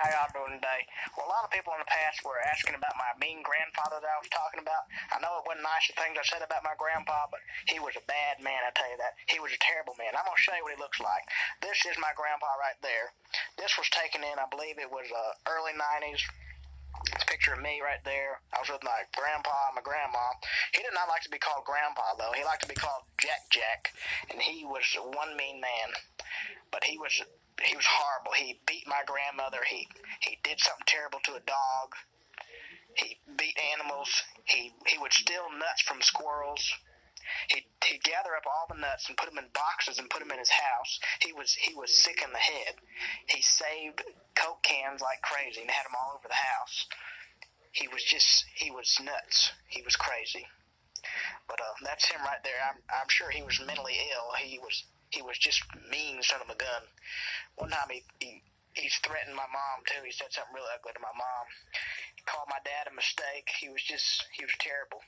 How y'all doing today? Well, a lot of people in the past were asking about my mean grandfather that I was talking about. I know it wasn't nice the things I said about my grandpa, but he was a bad man, I tell you that. He was a terrible man. I'm going to show you what he looks like. This is my grandpa right there. This was taken in, I believe it was early 90s. It's a picture of me right there. I was with my grandpa and my grandma. He did not like to be called grandpa, though. He liked to be called Jack Jack, and he was one mean man. But he was horrible. He beat my grandmother. He did something terrible to a dog. He beat animals. He would steal nuts from squirrels. He'd gather up all the nuts and put them in boxes and put them in his house. He was sick in the head. He saved Coke cans like crazy and had them all over the house. He was nuts. He was crazy. But that's him right there. I'm sure he was mentally ill. He was just mean son of a gun. One time he's threatened my mom too. He said something real ugly to my mom. He called my dad a mistake. He was terrible.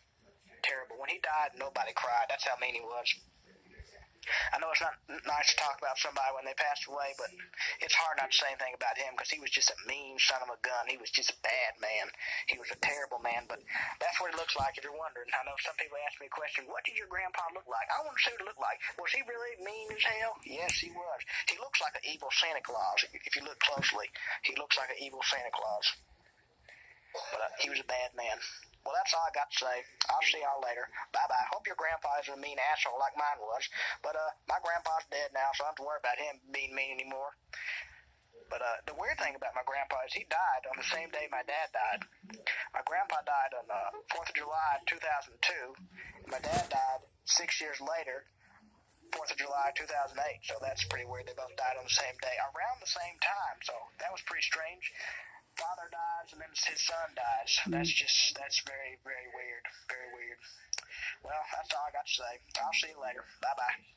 Terrible. When he died, nobody cried. That's how mean he was. I know it's not nice to talk about somebody when they passed away, but it's hard not to say anything about him because he was just a mean son of a gun. He was just a bad man. He was a terrible man, but that's what he looks like if you're wondering. I know some people ask me a question, what did your grandpa look like? I want to see what he looked like. Was he really mean as hell? Yes, he was. He looks like an evil Santa Claus. If you look closely, he looks like an evil Santa Claus. But he was a bad man. Well, that's all I got to say. I'll see y'all later. Bye-bye. Hope your grandpa isn't a mean asshole like mine was. But my grandpa's dead now, so I don't have to worry about him being mean anymore. But the weird thing about my grandpa is he died on the same day my dad died. My grandpa died on 4th of July, 2002. And my dad died 6 years later, 4th of July, 2008. So that's pretty weird. They both died on the same day, around the same time. So that was pretty strange. Father dies and then his son dies. That's very, very weird. Very weird. Well, that's all I got to say. I'll see you later. Bye-bye.